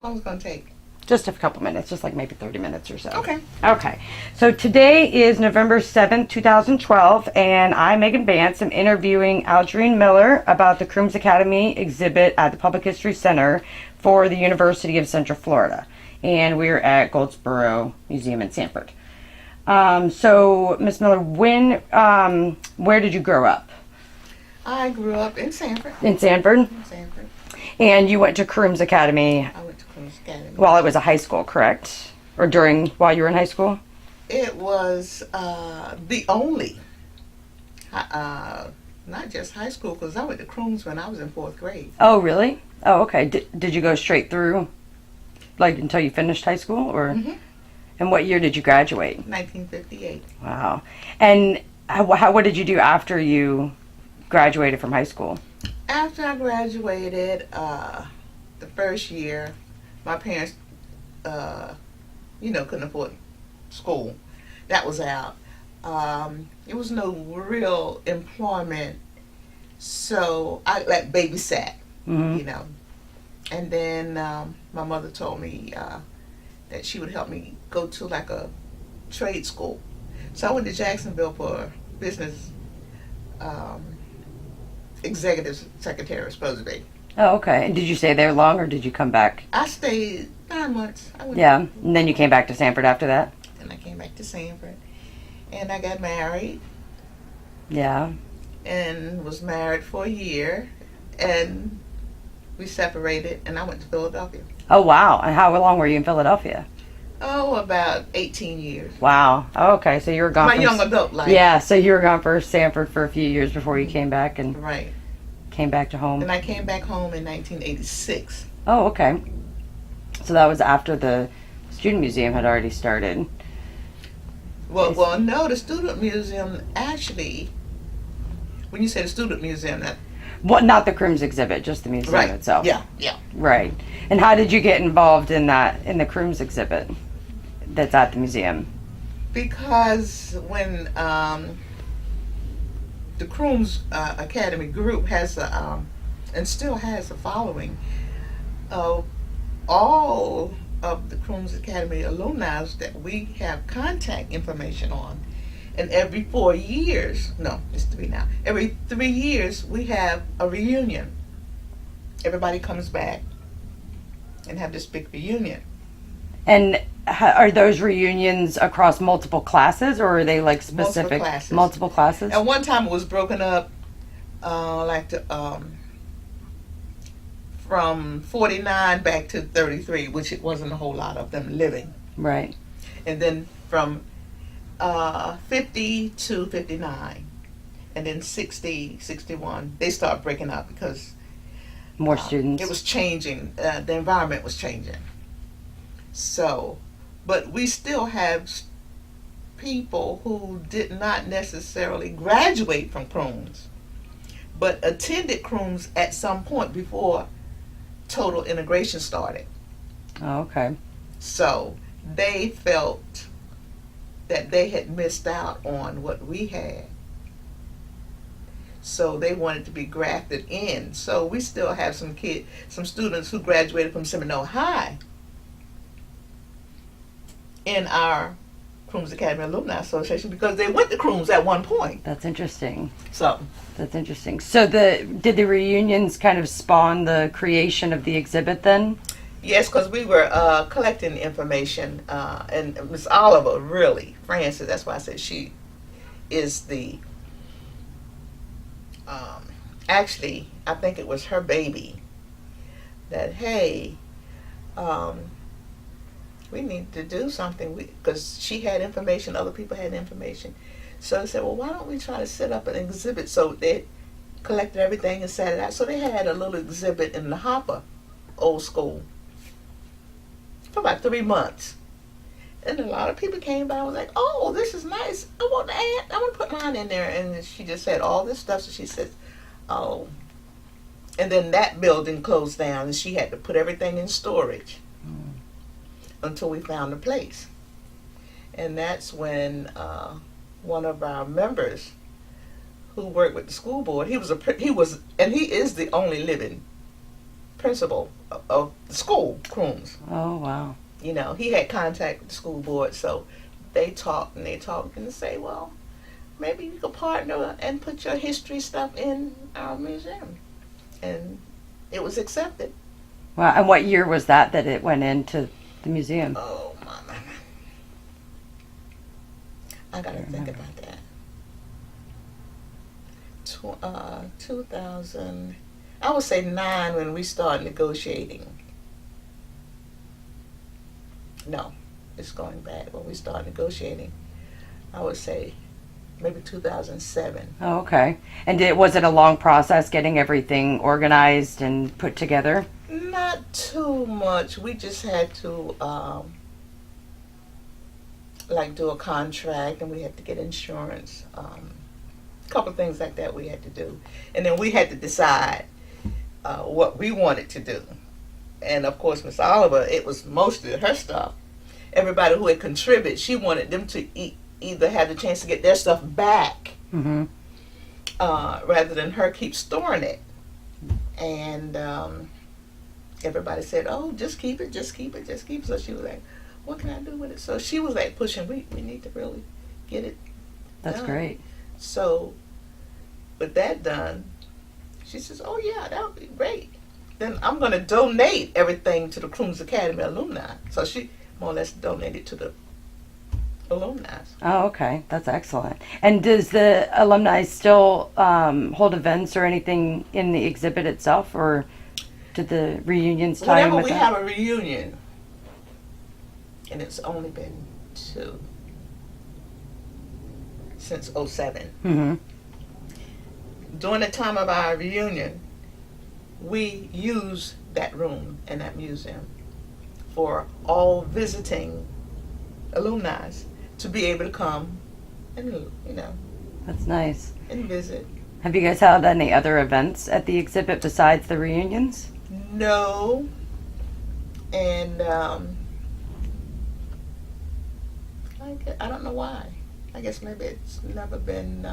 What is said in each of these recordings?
How long is it going to take? Just a couple minutes, just like maybe 30 minutes or so. Okay. Okay. So today is November 7th, 2012, and I, Meghan Vance, am interviewing Algerine Miller about the Crooms Academy exhibit at the Public History Center for the University of Central Florida. And we're at Goldsboro Museum in Sanford. So, Miss Miller, where did you grow up? I grew up in Sanford. In Sanford? In Sanford. And you went to Crooms Academy I went to Crooms Academy. while it was a high school, correct? Or while you were in high school? It was the only, not just high school, because I went to Crooms when I was in 4th grade. Oh, really? Oh, okay. Did you go straight through, like, until you finished high school? Or? Mm-hmm. And what year did you graduate? 1958. Wow. And what did you do after you graduated from high school? After I graduated, the first year, my parents, couldn't afford school. That was out. There was no real employment, so I babysat, Mm-hmm. And then my mother told me that she would help me go to like a trade school. So I went to Jacksonville for business executive secretary, supposed to be. Oh, okay. And did you stay there long, or did you come back? I stayed 9 months. Yeah. And then you came back to Sanford after that? And I came back to Sanford. And I got married. Yeah. And was married for a year. And we separated, and I went to Philadelphia. Oh, wow. And how long were you in Philadelphia? Oh, about 18 years. Wow. Oh, okay. So you were gone My young adult life. Yeah, so you were gone for Sanford for a few years before you came back and Right. came back to home. And I came back home in 1986. Oh, okay. So that was after the Student Museum had already started. Well, no, the Student Museum actually, when you say the Student Museum, that Not the Crooms exhibit, just the museum right. itself. Yeah. Right. And how did you get involved in the Crooms exhibit that's at the museum? Because when the Crooms Academy group has and still has a following of all of the Crooms Academy alumni that we have contact information on. And every 4 years, no, it's 3 now, every 3 years we have a reunion. Everybody comes back and have this big reunion. And are those reunions across multiple classes, or are they like specific? Multiple classes? At one time it was broken up from 49 back to 33, which it wasn't a whole lot of them living. Right. And then from 50 to 59, and then 60, 61, they start breaking up because More students. it was changing. The environment was changing. So, but we still have people who did not necessarily graduate from Crooms, but attended Crooms at some point before total integration started. Oh, okay. So they felt that they had missed out on what we had. So they wanted to be grafted in. So we still have some students who graduated from Seminole High in our Crooms Academy Alumni Association because they went to Crooms at one point. That's interesting. So That's interesting. So did the reunions kind of spawn the creation of the exhibit then? yes, because we were collecting information, and Miss Oliver, really, Frances, that's why I said she is the, actually, I think it was her baby, that, hey, we need to do something, because she had information, other people had information. So they said, well, why don't we try to set up an exhibit? So they collected everything and set it out. So they had a little exhibit in the Hopper Old School for about 3 months. And a lot of people came by and was like, oh, this is nice. I want to put mine in there. And she just had all this stuff. So she said, oh. And then that building closed down and she had to put everything in storage until we found a place. And that's when one of our members who worked with the school board, he is the only living principal of the school, Crooms. Oh, wow. You know, he had contact with the school board, so they talked and say, well, maybe you could partner and put your history stuff in our museum. And it was accepted. Wow. And what year was that it went into the museum? Oh, mama. I gotta think about that. 2000, I would say 9 when we started negotiating. No, it's going back. When we started negotiating, I would say maybe 2007. Oh, okay. And was it a long process getting everything organized and put together? Not too much. We just had to do a contract, and we had to get insurance. A couple of things like that we had to do, and then we had to decide what we wanted to do. And of course, Miss Oliver, it was mostly her stuff. Everybody who had contributed, she wanted them to either have the chance to get their stuff back, Mm-hmm. Rather than her keep storing it. And everybody said, "Oh, just keep it, just keep it, just keep it." So she was like, "What can I do with it?" So she was like pushing. We need to really get it. That's done. great. So with that done, she says, "Oh yeah, that would be great. Then I'm going to donate everything to the Crooms Academy Alumni." So she more or less donated to the alumni. Oh, okay. That's excellent. And does the alumni still hold events or anything in the exhibit itself, or did the reunions tie in Whenever with we that? have a reunion, and it's only been 2 since '07. Mm-hmm. During the time of our reunion, we use that room in that museum for all visiting alumni to be able to come and, That's nice. and visit. Have you guys held any other events at the exhibit besides the reunions? No. And I don't know why. I guess maybe it's never been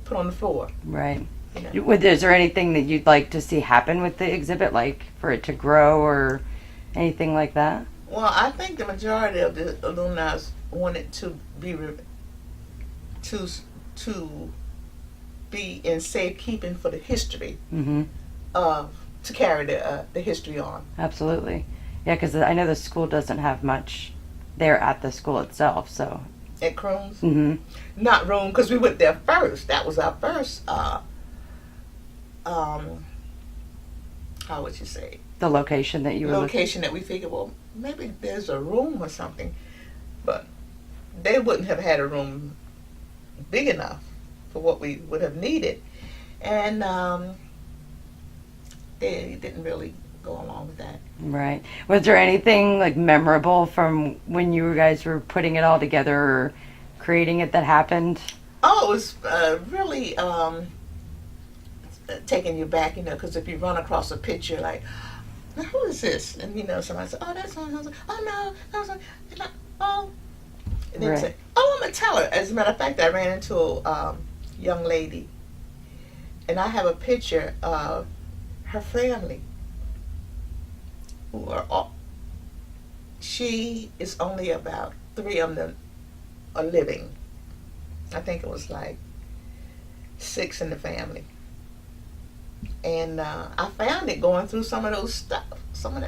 put on the floor. Right. You know. Is there anything that you'd like to see happen with the exhibit, like for it to grow or anything like that? Well, I think the majority of the alumni wanted to be to be in safekeeping for the history Mm-hmm. to carry the history on. Absolutely. Yeah, because I know the school doesn't have much there at the school itself, so. At Crooms, Mm-hmm. not room, because we went there first. That was our first. How would you say? The location that you were Location that we figured, well, maybe there's a room or something, but they wouldn't have had a room big enough for what we would have needed, and they didn't really go along with that. Right. Was there anything like memorable from when you guys were putting it all together or creating it that happened? Oh, it was really taking you back, because if you run across a picture like, "Now, who is this?" And somebody said, "Oh, that's so-and-so." "Oh no, that was oh." And then Right. say, "Oh, I'm gonna tell her." As a matter of fact, I ran into a young lady, and I have a picture of her family. Who are all, she is only about 3 of them are living. I think it was like 6 in the family. And I found it going through some of that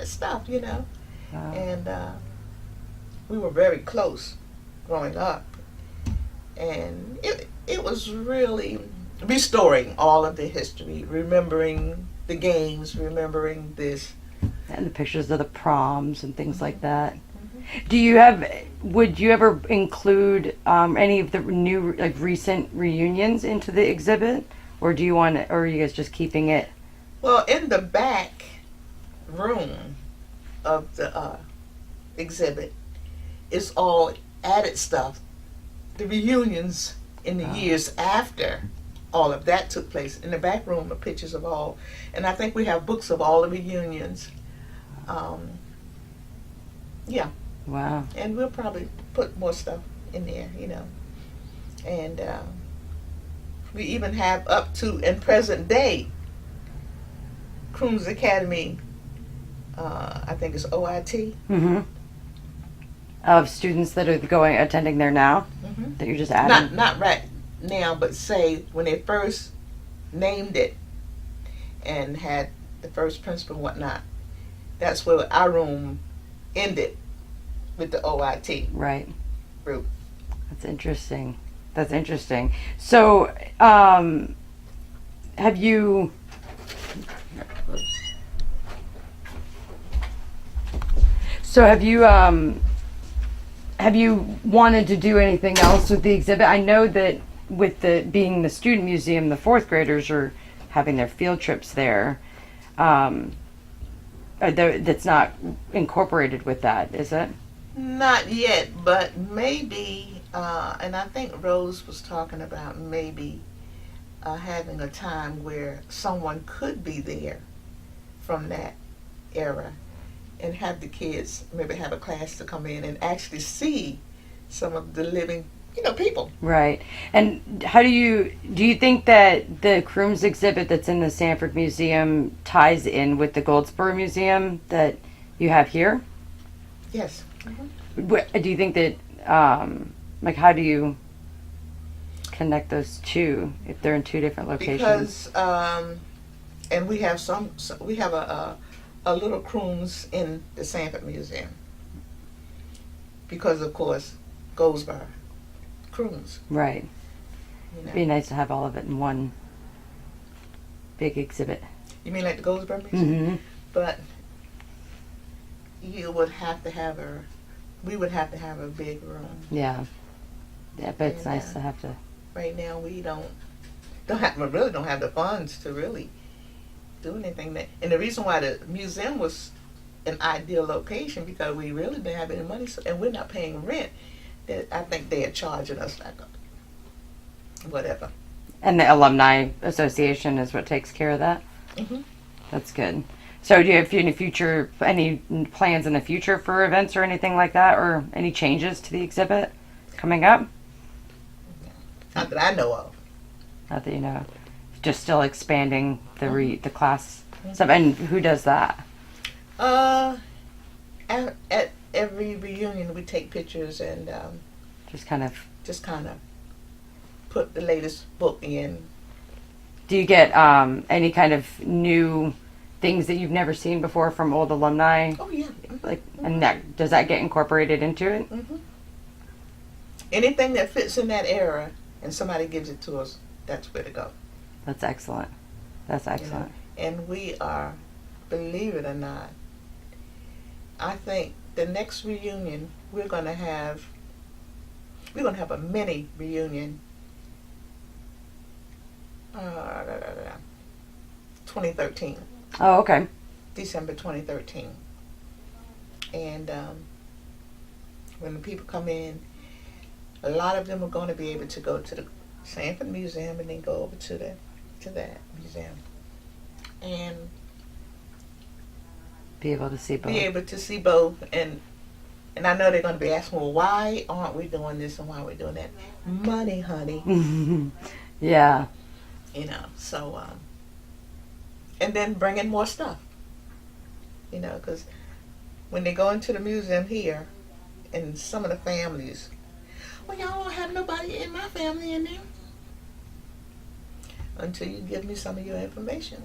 stuff, Wow. And we were very close growing up. And it was really restoring all of the history, remembering the games, remembering this. And the pictures of the proms and things like that. Mm-hmm. Would you ever include any of the new, recent reunions into the exhibit? Or do you want it, or are you guys just keeping it? Well, in the back room of the exhibit is all added stuff. The reunions in the years after all of that took place. In the back room are pictures of all, and I think we have books of all the reunions. Yeah. Wow. And we'll probably put more stuff in there, And we even have up to in present day Crooms Academy, I think it's OIT. Mm-hmm. Of students that are attending there now, that you're just adding? Not right now, but say when they first named it and had the first principal and whatnot, that's where our room ended with the OIT Right. group. That's interesting. That's interesting. So, have you... So have you wanted to do anything else with the exhibit? I know that with being the student museum, the fourth graders are having their field trips there. That's not incorporated with that, is it? Not yet, but maybe, and I think Rose was talking about maybe having a time where someone could be there from that era and have the kids maybe have a class to come in and actually see some of the living, people. Right. And how do you think that the Crooms exhibit that's in the Sanford Museum ties in with the Goldsboro Museum that you have here? Yes. Do you think that, how do you connect those two if they're in two different locations? Because, and we have we have a little Crooms in the Sanford Museum. Because, of course, Goldsboro. Crooms. Right. It'd be nice to have all of it in one big exhibit. You mean like the Goldsboro Museum? Mm-hmm. But you would have to have we would have to have a big room. Yeah. Yeah, but it's nice to have to. Right now we don't have the funds to really do anything. And the reason why the museum was an ideal location because we really didn't have any money, and we're not paying rent. I think they are charging us like whatever. And the Alumni Association is what takes care of that? Mm-hmm. That's good. So do you have any plans in the future for events or anything like that, or any changes to the exhibit coming up? Not that I know of. Not that you know. Just still expanding the class stuff. And who does that? At every reunion we take pictures and just kind of put the latest book in. Do you get any kind of new things that you've never seen before from old alumni? Oh yeah. And does that get incorporated into it? Mm-hmm. Anything that fits in that era and somebody gives it to us, that's where to go. That's excellent. That's excellent. And we are, believe it or not, I think the next reunion we're gonna have a mini reunion. 2013. Oh, okay. December 2013. And when the people come in, a lot of them are going to be able to go to the Sanford Museum and then go over to that museum and be able to see both. And I know they're going to be asking, well, why aren't we doing this and why are we doing that? Money, honey. Yeah. So and then bring in more stuff. Because when they go into the museum here, and some of the families, well, y'all don't have nobody in my family in there. Until you give me some of your information,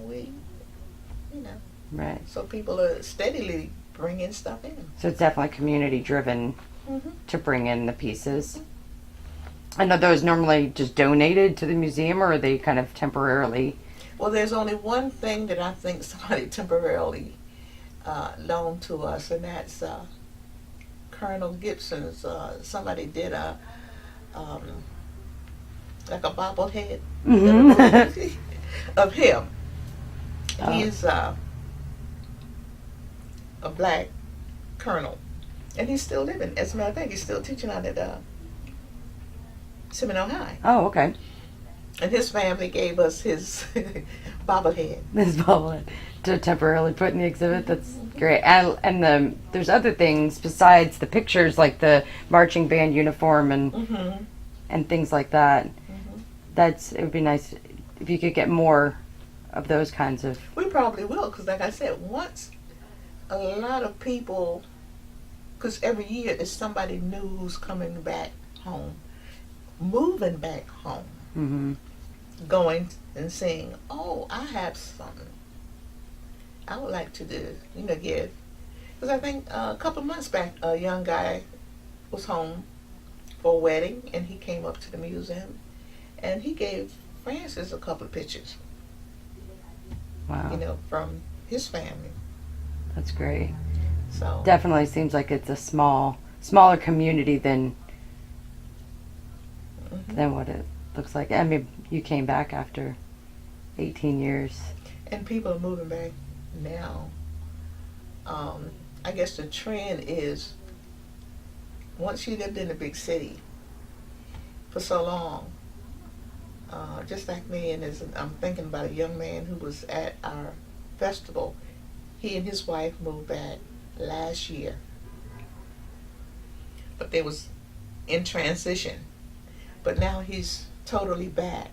Right. So people are steadily bringing stuff in. So it's definitely community driven to bring in the pieces. And are those normally just donated to the museum, or are they kind of temporarily? Well, there's only one thing that I think somebody temporarily loaned to us, and that's Colonel Gibson's. Somebody did like a bobblehead of him. Oh. He's a black colonel, and he's still living. As a matter of fact, he's still teaching out at Seminole High. Oh, okay. And his family gave us his bobblehead. This bobblehead to temporarily put in the exhibit. That's great. And there's other things besides the pictures, like the marching band uniform and things like that. It would be nice if you could get more of those kinds of. We probably will, because like I said, once a lot of people, because every year there's somebody new who's coming back home, moving back home, Mm-hmm. going and saying, oh, I have something I would like to do, give. Because I think a couple of months back, a young guy was home for a wedding, and he came up to the museum, and he gave Francis a couple of pictures, Wow. from his family. That's great. So Definitely seems like it's a smaller community than what it looks like. I mean, you came back after 18 years. and people are moving back now. I guess the trend is, once you lived in a big city for so long, just like me, and I'm thinking about a young man who was at our festival. He and his wife moved back last year, but they was in transition. But now he's totally back.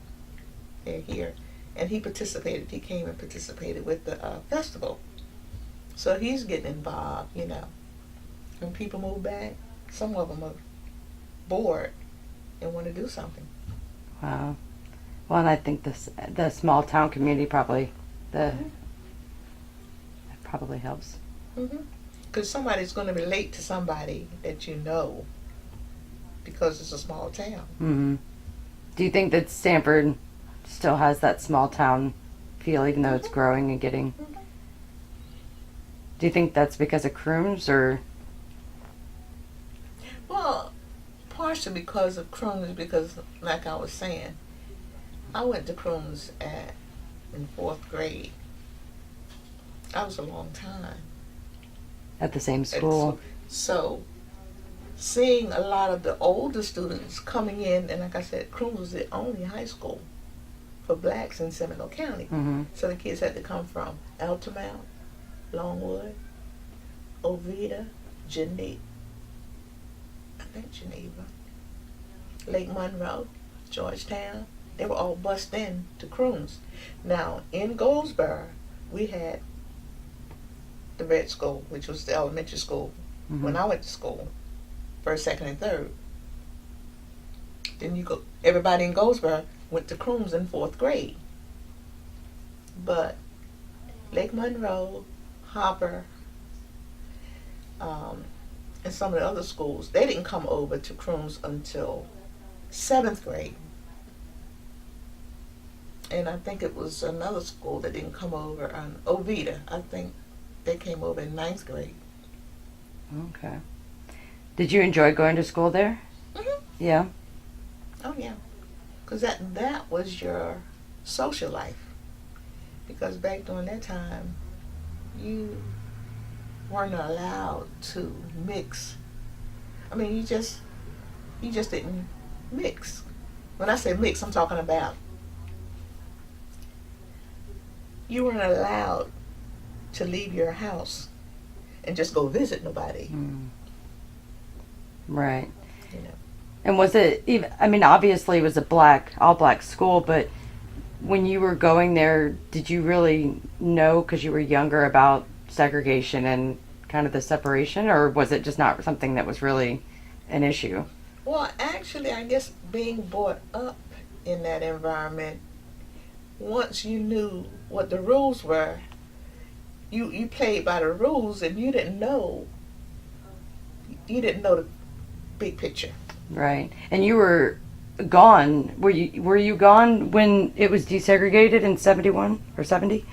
They're here, and he participated. He came and participated with the festival. So he's getting involved. When people move back, some of them are bored and want to do something. Wow. Well, and I think the small town community probably that probably helps. Because somebody's going to relate to somebody that you know, because it's a small town. Mm-hmm. Do you think that Sanford still has that small town feel, even though it's growing and getting? Do you think that's because of Crooms, or? Well, partially because of Crooms, because like I was saying, I went to Crooms in 4th grade. That was a long time. At the same school? So, seeing a lot of the older students coming in, and like I said, Crooms was the only high school for blacks in Seminole County. Mm-hmm. So the kids had to come from Altamount, Longwood, Oviedo, Geneva, Lake Monroe, Georgetown. They were all bussed in to Crooms. Now, in Goldsboro, we had the Red School, which was the elementary school when I went to school, 1st, 2nd, and 3rd. Then everybody in Goldsboro went to Crooms in 4th grade. But Lake Monroe, Hopper, and some of the other schools, they didn't come over to Crooms until 7th grade. And I think it was another school that didn't come over, Oviedo. I think they came over in 9th grade. Okay. Did you enjoy going to school there? Mm-hmm. Yeah. Oh yeah, because that was your social life. Because back during that time, you weren't allowed to mix. I mean, you just didn't mix. When I say mix, I'm talking about you weren't allowed to leave your house and just go visit nobody. Right. You know. And was it even? I mean, obviously it was a all black school, but when you were going there, did you really know, because you were younger, about segregation and kind of the separation, or was it just not something that was really an issue? Well, actually, I guess being brought up in that environment, once you knew what the rules were, you played by the rules, and you didn't know the big picture. Right. And you were gone. Were you gone when it was desegregated in 71 or 70?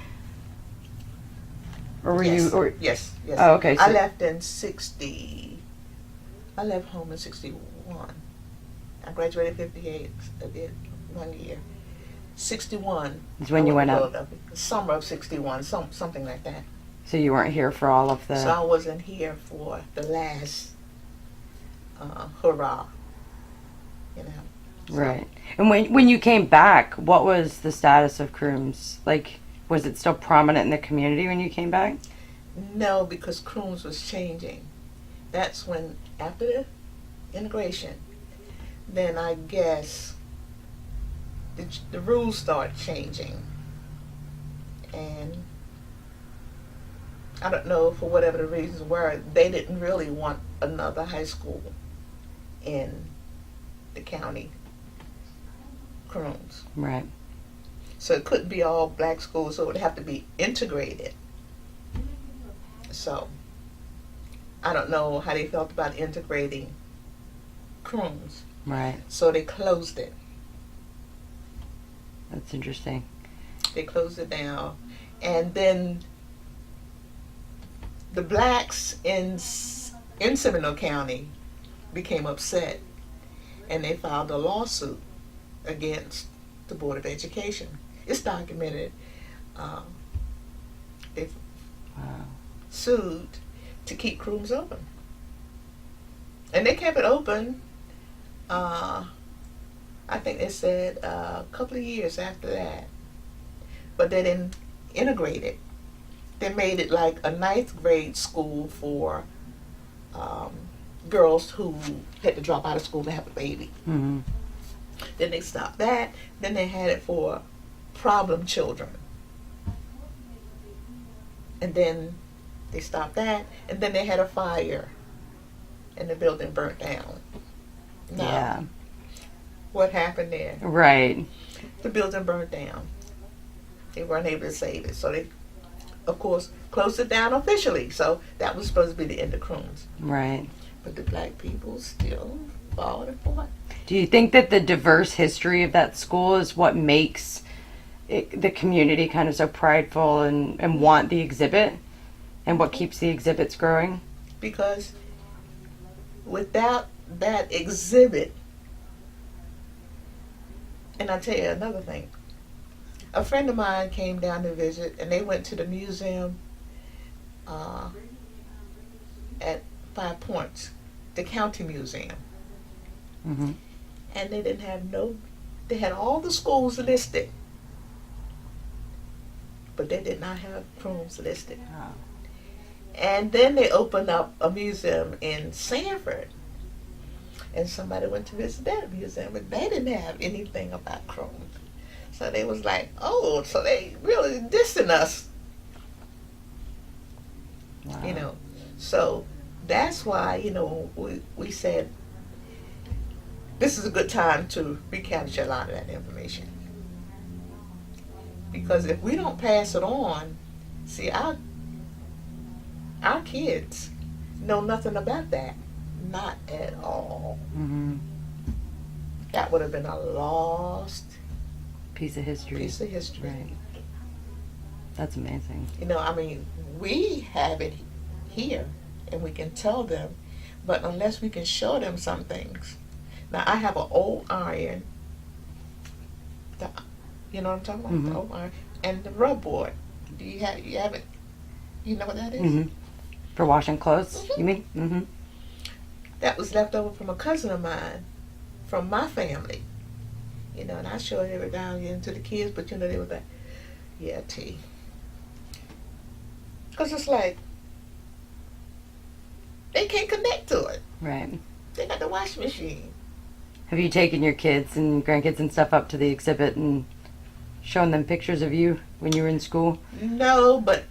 Or were Yes. you? Or Yes. Oh, okay. So, I left in 60. I left home in 61. I graduated 58. I did 1 year. 61 is when you went out. Summer of 61, something like that. So you weren't here for all of the. So I wasn't here for the last hurrah. You know. So, Right. And when you came back, what was the status of Crooms? Like, was it still prominent in the community when you came back? No, because Crooms was changing. That's when, after the integration, then I guess the rules start changing. And I don't know, for whatever the reasons were, they didn't really want another high school in the county, Crooms. Right. So it couldn't be all black schools, so it would have to be integrated. So I don't know how they felt about integrating Crooms. Right. So they closed it. That's interesting. They closed it down. And then the blacks in Seminole County became upset, and they filed a lawsuit against the Board of Education. It's documented. They sued to keep Crooms open. And they kept it open, I think they said a couple of years after that. But they didn't integrate it. They made it like a 9th grade school for girls who had to drop out of school to have a baby. Mm-hmm. Then they stopped that. Then they had it for problem children. And then they stopped that. And then they had a fire and the building burnt down. Now, Yeah. what happened there? Right. The building burnt down. They weren't able to save it. So they, of course, closed it down officially. So that was supposed to be the end of Crooms. Right. But the black people still fought and fought. Do you think that the diverse history of that school is what makes the community kind of so prideful and want the exhibit, and what keeps the exhibits growing? Because without that exhibit, and I'll tell you another thing. A friend of mine came down to visit, and they went to the museum at 5 Points, the county museum. Mm-hmm. And they didn't have they had all the schools listed, but they did not have Crooms listed. Oh. And then they opened up a museum in Sanford, and somebody went to visit that museum, and they didn't have anything about Crooms. So they was like, oh, so they really dissing us. Wow. You know. So that's why, we said this is a good time to recapture a lot of that information. Because if we don't pass it on, see, our kids know nothing about that. Not at all. Mm-hmm. That would have been a lost Piece of history. Right. That's amazing. We have it here, and we can tell them, but unless we can show them some things. Now, I have an old iron, you know what I'm talking about? Mm-hmm. The old iron, and the rub board. You have it? You know what that is? Mm-hmm. For washing clothes, Mm-hmm. you mean? Mm-hmm. That was left over from a cousin of mine, from my family. And I showed it down to the kids, but they were like, yeah, T. Because it's like, they can't connect to it. Right. They got the washing machine. Have you taken your kids and grandkids and stuff up to the exhibit and shown them pictures of you when you were in school? No, but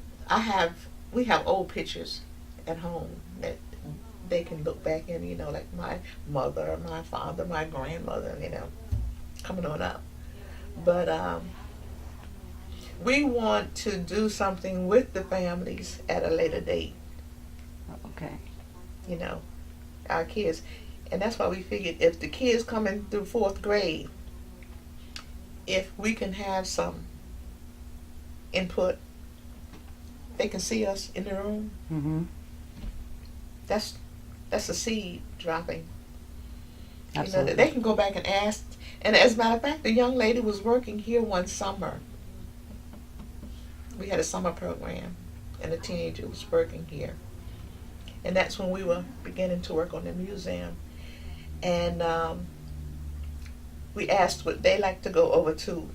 we have old pictures at home that they can look back in, like my mother, my father, my grandmother, coming on up. But we want to do something with the families at a later date. Okay. Our kids. And that's why we figured if the kids coming through 4th grade, if we can have some input, they can see us in the room. Mm-hmm. That's a seed dropping. Absolutely. That they can go back and ask. And as a matter of fact, the young lady was working here one summer. We had a summer program, and a teenager was working here. And that's when we were beginning to work on the museum. And we asked would they like to go over to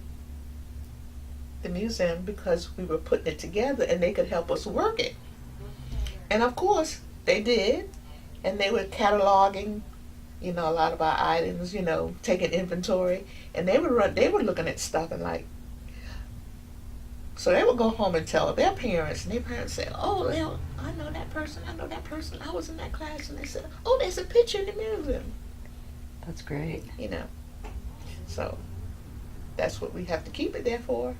the museum because we were putting it together and they could help us work it. And of course, they did. And they were cataloging, a lot of our items, taking inventory. And they were looking at stuff and like, So they would go home and tell their parents, and their parents said, "Oh, well, I know that person. I was in that class." And they said, "Oh, there's a picture in the museum." That's great. You know, so that's what we have to keep it there for.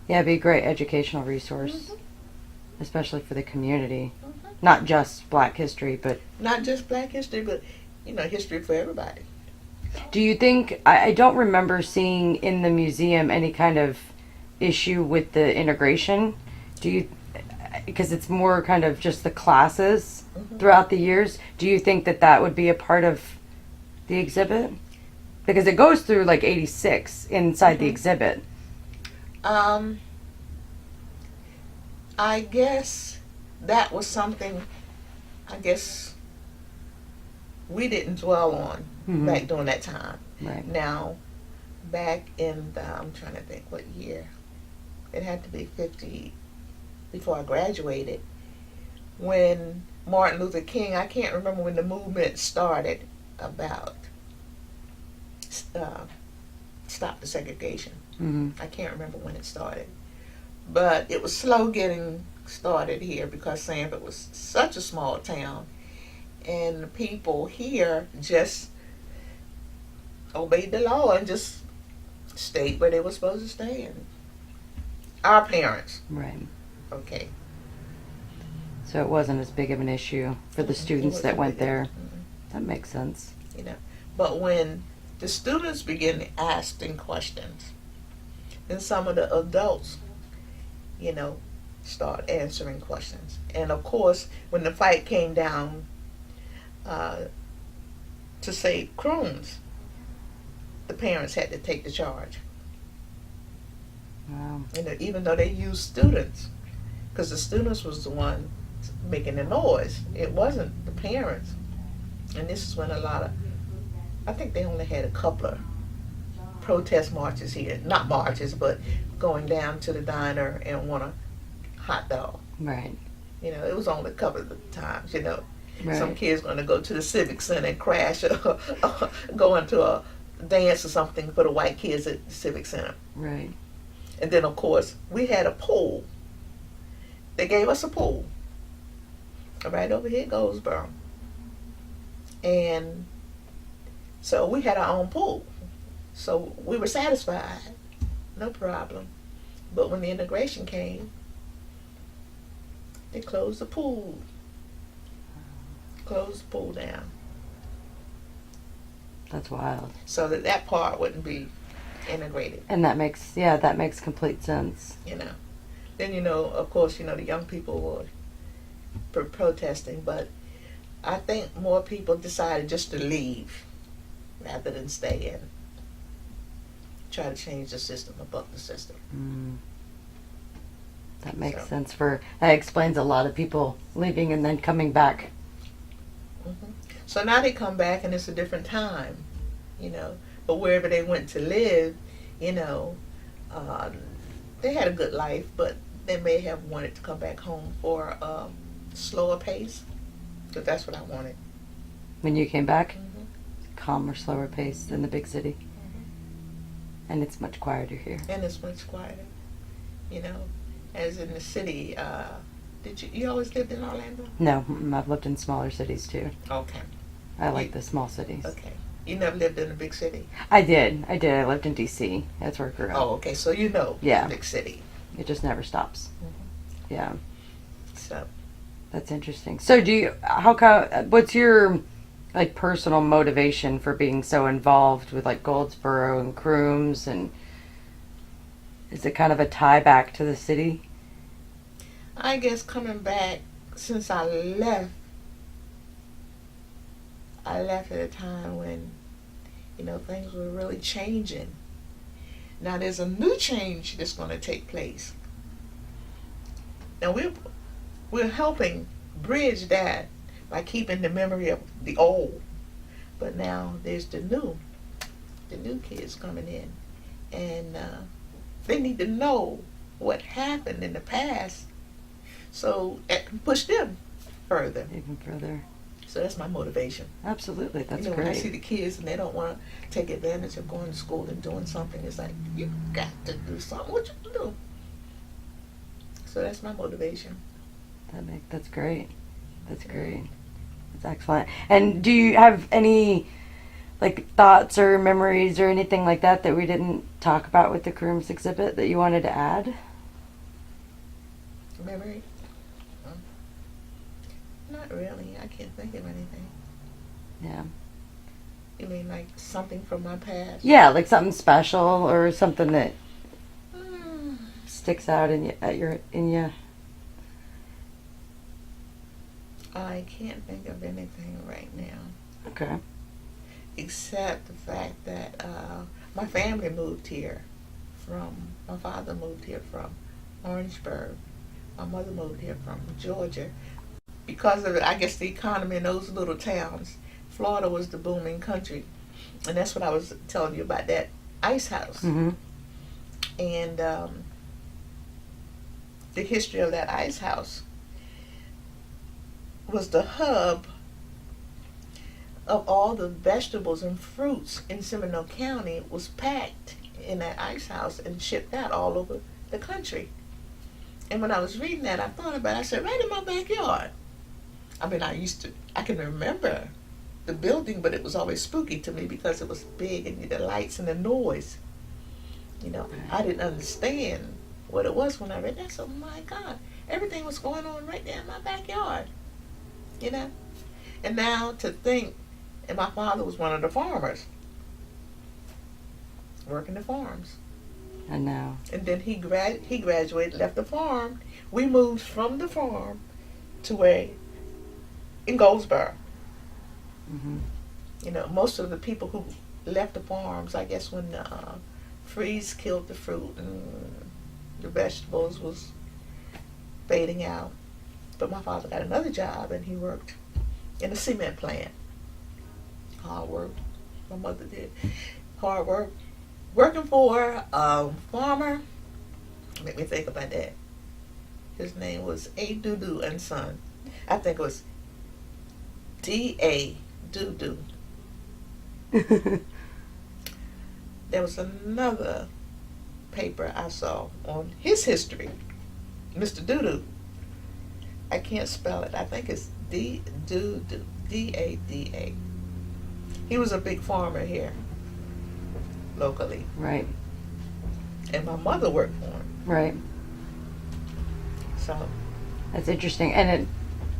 Yeah, it'd be a great educational resource, Mm-hmm. especially for the community. Mm-hmm. Not just Black history, but... Not just Black history, but, history for everybody. Do you think... I don't remember seeing in the museum any kind of issue with the integration. Do you... Because it's more kind of just the classes Mm-hmm. throughout the years. Do you think that would be a part of the exhibit? Because it goes through like 86 inside the Mm-hmm. exhibit. I guess that was something, we didn't dwell on Mhm. back during that time. Right. Now, back in I'm trying to think what year. It had to be 50, before I graduated, when Martin Luther King, I can't remember when the movement started about stop the segregation. Mm-hmm. I can't remember when it started. But it was slow getting started here because Sanford was such a small town. And the people here just obeyed the law and just stayed where they were supposed to stay. And our parents. Right. Okay. So it wasn't as big of an issue for the students that went there. Mm-hmm. That makes sense. But when the students began asking questions, then some of the adults, start answering questions. And of course, when the fight came down to save Crooms, the parents had to take the charge. Wow. Even though they used students, because the students was the one making the noise. It wasn't the parents. And this is when I think they only had a couple of protest marches here. Not marches, but going down to the diner and want a hot dog. Right. It was only a couple of times, Right. Some kids going to go to the Civic Center and crash or go into a dance or something for the white kids at the Civic Center. Right. And then, of course, we had a pool. They gave us a pool right over here in Goldsboro. And so we had our own pool. So we were satisfied. No problem. But when the integration came, they closed the pool. Closed the pool down. That's wild. So that part wouldn't be integrated. And that makes complete sense. Then, of course, the young people were protesting, but I think more people decided just to leave rather than stay and try to change the system or buck the system. Mm. That makes So. sense. That explains a lot of people leaving and then coming back. Mm-hmm. So now they come back and it's a different time, But wherever they went to live, they had a good life, but they may have wanted to come back home for a slower pace, because that's what I wanted. When you came back, Mm-hmm. calmer, slower pace than the big city. Mm-hmm. And it's much quieter here. And it's much quieter, as in the city. Did you always lived in Orlando? No, I've lived in smaller cities too. Okay. I like the small cities. Okay. You never lived in a big city? I did. I lived in D.C. That's where I grew up. Oh, okay. So Yeah. big city. It just never stops. Mm-hmm. Yeah. So. That's interesting. So what's your personal motivation for being so involved with Goldsboro and Crooms, and is it kind of a tie back to the city? I guess coming back, since I left at a time when, things were really changing. Now there's a new change that's going to take place. Now we're helping bridge that by keeping the memory of the old. But now there's the new kids coming in. And they need to know what happened in the past, so it can push them further. Even further. So that's my motivation. Absolutely, that's When I see great. the kids and they don't want to take advantage of going to school and doing something, it's like, you got to do something. What you do? So that's my motivation. That's great. That's great. That's excellent. And do you have any like thoughts or memories or anything like that that we didn't talk about with the Crooms exhibit that you wanted to add? Memory? Not really. I can't think of anything. Yeah. You mean like something from my past? Yeah, like something special or something that Mm, sticks out in you. I can't think of anything right now, Okay. except the fact that my family moved here my father moved here from Orangeburg. My mother moved here from Georgia. Because of, I guess, the economy in those little towns, Florida was the booming country. And that's what I was telling you about, that ice house. Mm-hmm. And the history of that ice house was the hub of all the vegetables and fruits in Seminole County. Was packed in that ice house and shipped out all over the country. And when I was reading that, I thought about it. I said, right in my backyard. I mean, I can remember the building, but it was always spooky to me because it was big and the lights and the noise. You know, I didn't understand what it was when I read that. So, my God, everything was going on right there in my backyard. You know? And now to think, and my father was one of the farmers, working the farms. I know. And then he graduated, left the farm. We moved from the farm to in Goldsboro. Mm-hmm. You know, most of the people who left the farms, I guess when the freeze killed the fruit and the vegetables was fading out. But my father got another job and he worked in a cement plant. Hard work. My mother did. Hard work. Working for a farmer. Make me think about that. His name was A. Doodoo and Son. I think it was D.A. Doodoo. There was another paper I saw on his history. Mr. Doodoo. I can't spell it. I think it's D-Doodoo. D-A-D-A. He was a big farmer here, locally. Right. And my mother worked for him. Right. So. That's interesting. And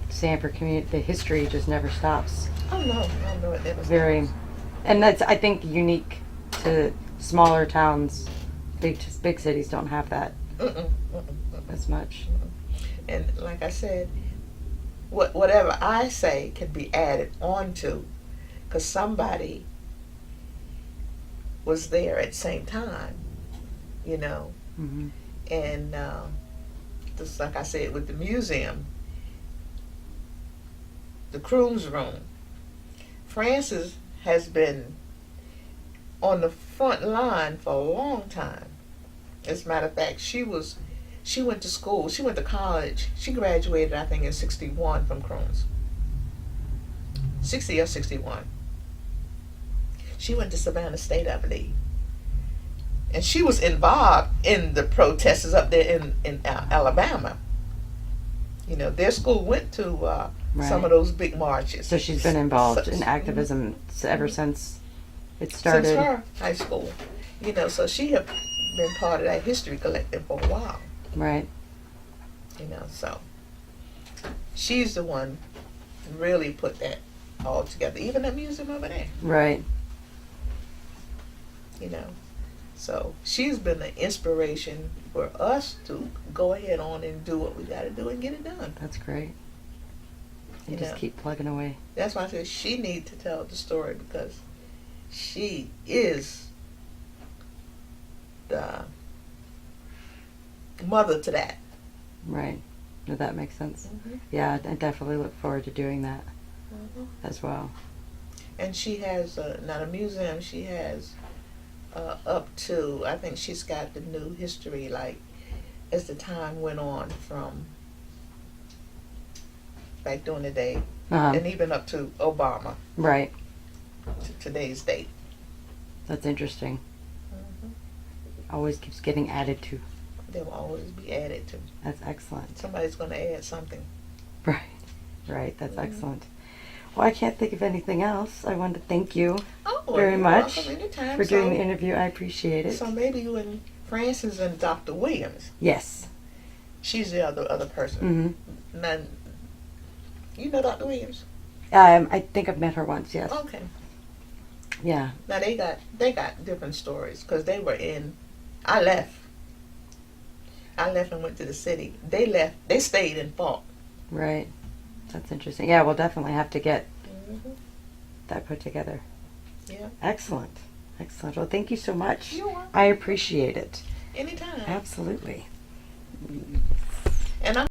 Sanford community, the history just never stops. Oh no, it never Very, stops. and that's, I think, unique to smaller towns. Big cities don't have that as much. And like I said, whatever I say can be added on to, because somebody was there at the same time, you know. Mm-hmm. And just like I said with the museum, the Crooms room, Frances has been on the front line for a long time. As a matter of fact, she went to school, she went to college, she graduated I think in 61 from Crooms. 60 or 61. She went to Savannah State, I believe. And she was involved in the protests up there in Alabama. You know, their school went to some of those big marches. So she's been involved in activism ever since it started. Since her high school. You know, so she had been part of that history collective for a while. Right. You know, so she's the one who really put that all together. Even the museum over there. Right. You know. So she's been an inspiration for us to go ahead on and do what we got to do and get it done. That's great. And just know. keep plugging away. That's why I said she needs to tell the story, because she is the mother to that. Right. No, that makes sense. Mm-hmm. Yeah, I definitely look forward to doing that as well. And she has, not a museum, she has up to, I think she's got the new history, like, as the time went on from back during the day, and even up to Obama. Right. To today's date. That's interesting. Always keeps getting added to. they will always be added to. That's excellent. Somebody's going to add something. Right. Right. That's excellent. Well, I can't think of anything else. I want to thank you very much for doing the interview. I appreciate it. So maybe you and Frances and Dr. Williams. Yes. She's the other person. Now, you know Dr. Williams? I think I've met her once. Yes. Okay. Yeah. Now they got different stories because they were in. I left and went to the city. They left. They stayed and fought. Right. That's interesting. Yeah, we'll definitely have to get that put together. Yeah. Excellent. Excellent. Well, thank you so much. You're welcome. I appreciate it. Anytime. Absolutely. And I'm